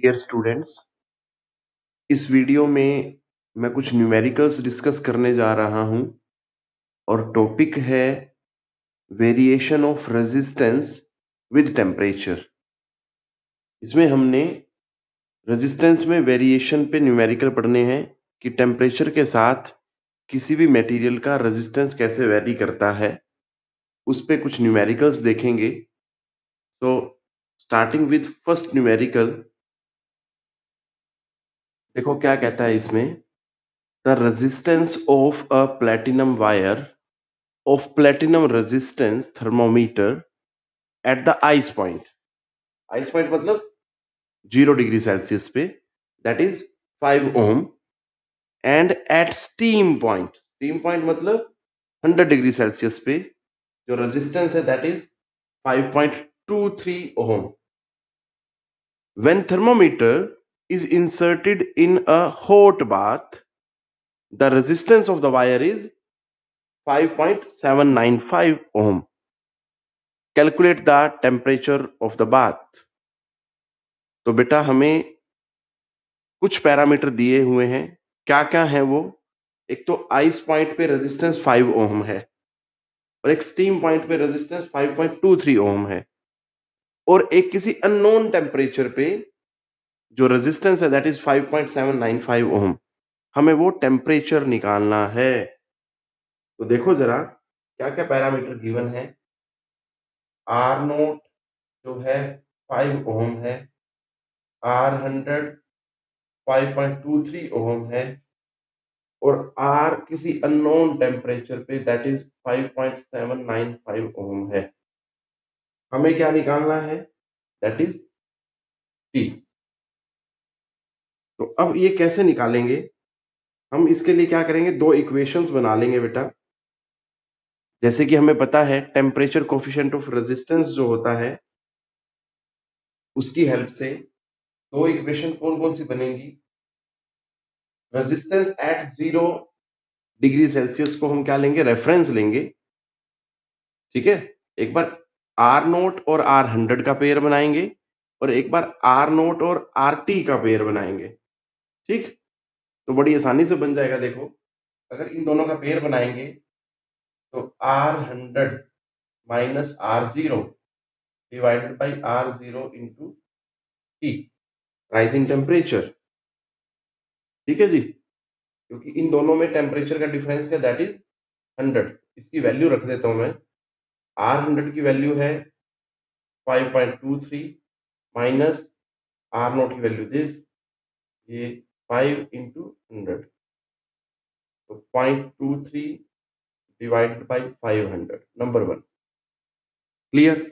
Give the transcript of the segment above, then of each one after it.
Dear students, इस video में मैं कुछ न्यूमेरिकल्स डिस्कस करने जा रहा हूं और टॉपिक है variation of resistance with temperature. इसमें हमने रेजिस्टेंस में वेरिएशन पे न्यूमेरिकल पढ़ने हैं कि टेम्परेचर के साथ किसी भी मटेरियल का रेजिस्टेंस कैसे वेरी करता है, उस पे कुछ न्यूमेरिकल्स देखेंगे। तो स्टार्टिंग विद फर्स्ट न्यूमेरिकल, देखो क्या कहता है इसमें। The resistance of a platinum wire of platinum resistance thermometer at the ice point. ice point मतलब 0 डिग्री सेल्सियस पे, that is 5 ohm, and at steam point मतलब 100 डिग्री सेल्सियस पे जो रेजिस्टेंस है that is 5.23 ohm. When thermometer is inserted in a hot bath, the resistance of the wire is 5.795 ohm. Calculate the temperature of the bath. तो बेटा हमें कुछ parameter दिए हुए हैं। क्या क्या है वो? एक तो आइस पॉइंट पे रेजिस्टेंस 5 ओम है और एक स्टीम पॉइंट पे रेजिस्टेंस 5.23 ओम है, और एक किसी अननोन टेम्परेचर पे जो रेजिस्टेंस है दैट इज 5.795 ओम। हमें वो टेम्परेचर निकालना है। तो देखो जरा क्या क्या पैरामीटर गिवन है। आर नोट जो है 5 ओम है, आर 100 5.23 ओम है, और R किसी अननोन टेम्परेचर पे दैट इज 5.795 ओम है। हमें क्या निकालना है? That is T। तो अब ये कैसे निकालेंगे? हम इसके लिए क्या करेंगे, दो इक्वेशंस बना लेंगे बेटा। जैसे कि हमें पता है टेम्परेचर कोफिशिएंट ऑफ रेजिस्टेंस जो होता है उसकी हेल्प से दो इक्वेशन कौन कौन सी बनेंगी। रेजिस्टेंस एट 0 डिग्री सेल्सियस को हम क्या लेंगे, रेफरेंस लेंगे। ठीक है, एक बार आर नोट और आर 100 का पेयर बनाएंगे और एक बार आर नोट और आर टी का पेयर बनाएंगे। ठीक, तो बड़ी आसानी से बन जाएगा। देखो अगर इन दोनों का पेयर बनाएंगे तो R 100 minus R 0 divided by R 0 into T, rising temperature. ठीक है जी, क्योंकि इन दोनों में टेम्परेचर का डिफरेंस है दैट इज 100। इसकी वैल्यू रख देता हूं मैं। आर 100 की वैल्यू है 5.23 माइनस आर नोट की वैल्यू दिस, ये 5 इंटू 100, तो 0.23 डिवाइडेड बाई 500, नंबर 1। क्लियर?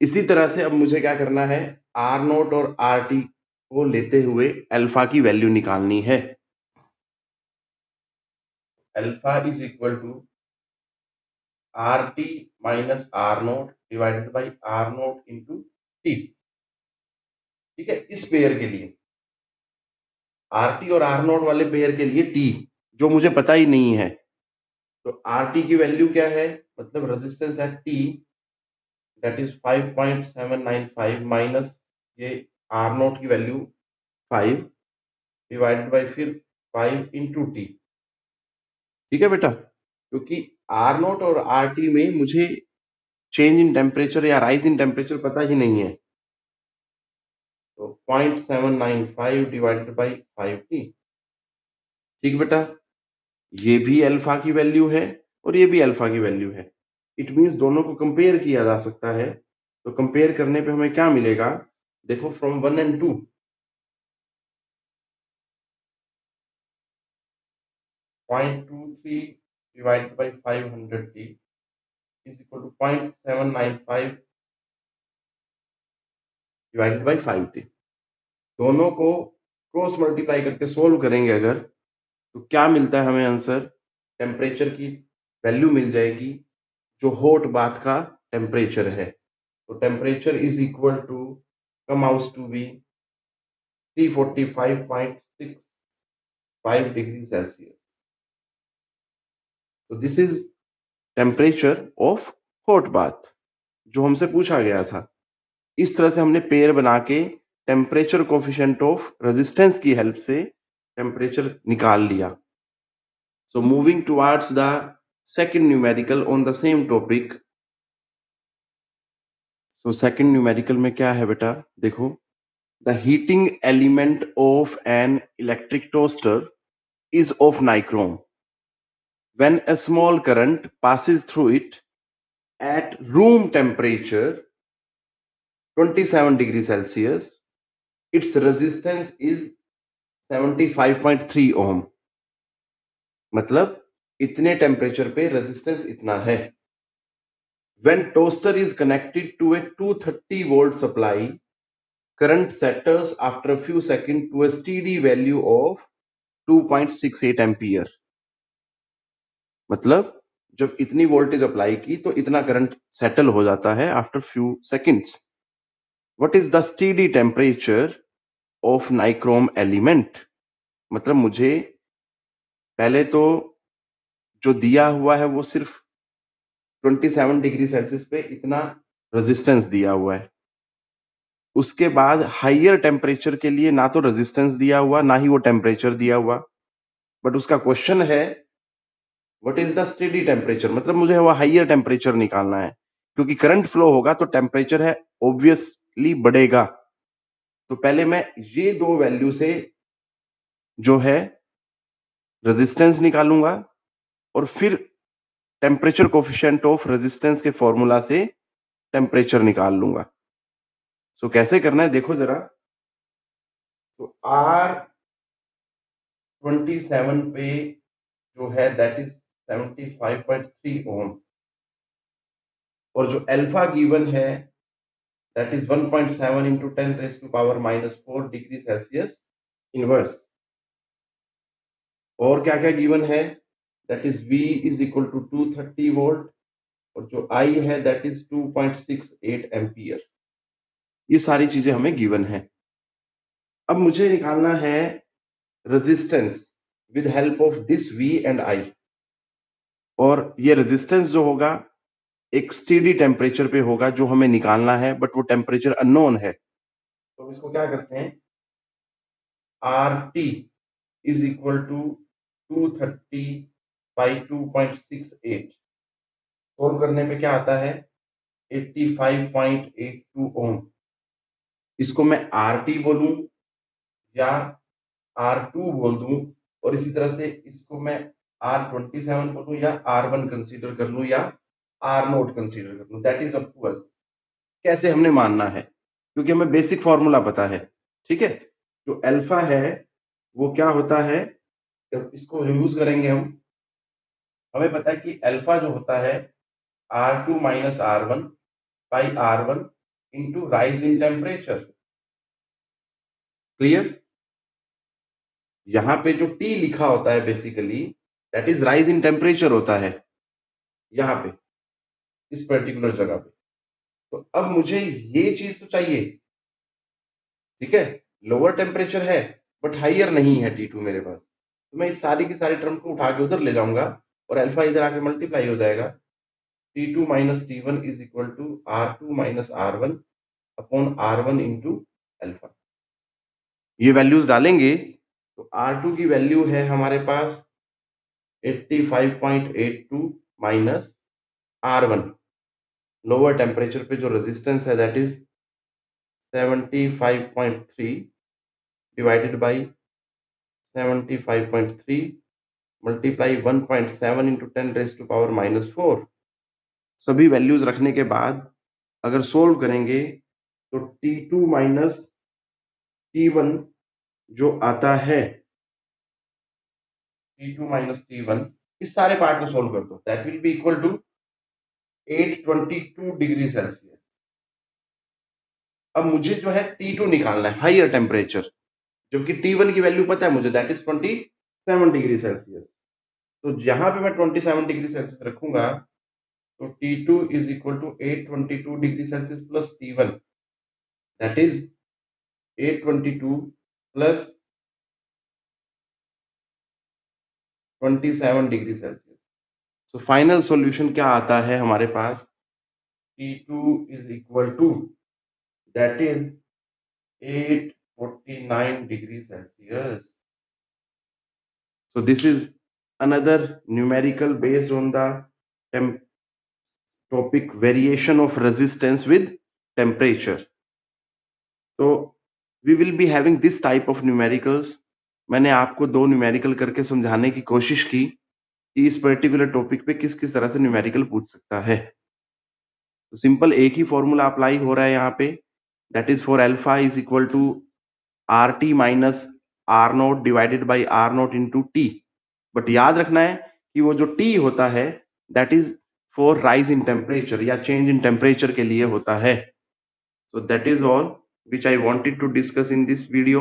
इसी तरह से अब मुझे क्या करना है, आर नोट और आर टी को लेते हुए अल्फा की वैल्यू निकालनी है। Alpha is equal to R T minus R nought divided by R nought into T. ठीक है, इस पेयर के लिए आर टी और आर नोट वाले पेयर के लिए टी जो मुझे पता ही नहीं है, तो आर टी की वैल्यू क्या है, मतलब resistance at T that is 5.795 minus ये आर नोट की वैल्यू 5 डिवाइडेड बाई फिर 5 इंटू टी। ठीक है बेटा, क्योंकि आर नोट और आर टी में मुझे चेंज इन टेम्परेचर या राइज इन टेम्परेचर पता ही नहीं है, तो 0.795 डिवाइडेड बाई 5t। ठीक बेटा, ये भी अल्फा की वैल्यू है और ये भी अल्फा की वैल्यू है। इट मीन्स दोनों को कंपेयर किया जा सकता है। तो कंपेयर करने पे हमें क्या मिलेगा, देखो from 1 and 2, 0.23 divided by 500t is equal to 0.795 divided by 5t। दोनों को क्रॉस मल्टीप्लाई करके सोल्व करेंगे अगर, तो क्या मिलता है हमें आंसर, टेम्परेचर की वैल्यू मिल जाएगी जो हॉट बाथ का टेम्परेचर है। तो temperature is equal to come out to be 345.65 degree Celsius. तो this is temperature of hot bath जो हमसे पूछा गया था। इस तरह से हमने पेयर बना के टेम्परेचर कोफिशिएंट ऑफ रेजिस्टेंस की हेल्प से टेम्परेचर निकाल लिया। So moving towards the second numerical on the same topic. So second numerical में क्या है बेटा, देखो, the heating element of an electric toaster is of nichrome. When a small current passes through it at room temperature 27 degrees Celsius, its resistance is 75.3 ohm. मतलब इतने temperature पे resistance इतना है। When toaster is connected to a 230 volt supply, current settles after a few seconds to a steady value of 2.68 ampere. मतलब जब इतनी voltage apply की तो इतना करंट सेटल हो जाता है after few seconds. What is the steady temperature of nichrome element? मतलब मुझे पहले तो जो दिया हुआ है वो सिर्फ 27 डिग्री सेल्सियस पे इतना रेजिस्टेंस दिया हुआ है। उसके बाद हाइयर टेम्परेचर के लिए ना तो रेजिस्टेंस दिया हुआ ना ही वो टेम्परेचर दिया हुआ, बट उसका क्वेश्चन है what is the steady temperature, मतलब मुझे वो हाइयर टेम्परेचर निकालना है, क्योंकि करंट फ्लो होगा तो टेम्परेचर है ऑब्वियसली बढ़ेगा। तो पहले मैं ये दो वैल्यू से जो है रेजिस्टेंस निकालूंगा और फिर टेम्परेचर कोफिशिएंट ऑफ रेजिस्टेंस के फॉर्मूला से टेम्परेचर निकाल लूंगा। सो कैसे करना है देखो जरा। तो R27 पे जो है दैट इज 75.3 ओम, और जो अल्फा गिवन है that is 1.7 into 10 raised to power -4 degree Celsius inverse. और क्या क्या गिवन है, that is V is equal to 230 volt, और जो I है दैट इज 2.68 एम्पियर। ये सारी चीजें हमें गिवन है। अब मुझे निकालना है resistance with help of this V and I, और ये रेजिस्टेंस जो होगा एक स्टेडी टेम्परेचर पे होगा जो हमें निकालना है, बट वो टेम्परेचर अननोन है। तो हम इसको क्या करते हैं, RT is equal to 230 by 2.68, solve करने पे क्या आता है 85.82 ओम। इसको मैं RT बोलूं या R2 बोल दूं, और इसी तरह से इसको मैं R27 बोलूं या R1 कंसीडर कर लूं या R0 कंसीडर कर लूं, that is up to us कैसे हमने मानना है, क्योंकि हमें बेसिक फॉर्मूला पता है। ठीक है, जो अल्फा है वो क्या होता है, जब इसको यूज करेंगे हम, हमें पता है कि अल्फा जो होता है R2 minus R1 by R1 into rise in temperature. Clear? यहाँ पे जो T लिखा होता है basically that is rise in temperature होता है यहाँ पे इस पर्टिकुलर जगह पे। तो अब मुझे ये चीज तो चाहिए, ठीक है, लोअर टेम्परेचर है बट हाइयर नहीं है T2 मेरे पास, तो मैं इस सारी की सारी टर्म को उठा के उधर ले जाऊंगा और अल्फा इधर आके मल्टीप्लाई हो जाएगा। T2 minus T1 is equal to R2 minus R1 upon R1 into alpha. ये वैल्यूज डालेंगे तो R2 की वैल्यू है हमारे पास 85.82 माइनस R1, लोअर टेम्परेचर पे जो रेजिस्टेंस है that is 75.3 divided by 75.3 multiply 1.7 into 10 raise to power -4। सभी वैल्यूज रखने के बाद अगर सोल्व करेंगे तो T2 माइनस T1 जो आता है, T2 माइनस T1, इस सारे पार्ट को सोल्व कर दो, that will be equal to 822 degree Celsius. अब मुझे जो है T2 निकालना है हाइयर टेम्परेचर, जबकि T1 की वैल्यू पता है मुझे दैट इज 27 डिग्री सेल्सियस। तो यहाँ पे मैं 27 डिग्री सेल्सियस रखूंगा तो T2 is equal to 822 degree Celsius plus T1 that is 822 plus 27 degree Celsius. So final solution क्या आता है हमारे पास, T2 is equal to that is 849 degrees Celsius. So this is another numerical based on the topic variation of resistance with temperature. So we will be having this type of numericals. मैंने आपको दो numerical करके समझाने की कोशिश की कि इस पर्टिकुलर टॉपिक पे किस किस तरह से न्यूमेरिकल पूछ सकता है। तो सिंपल एक ही फॉर्मूला अप्लाई हो रहा है यहाँ पे, that is for alpha is equal to R T minus R nought divided by R nought into T. But याद रखना है कि वो जो टी होता है that is for rise in temperature या चेंज इन टेम्परेचर के लिए होता है। So that is all which I wanted to discuss in this video.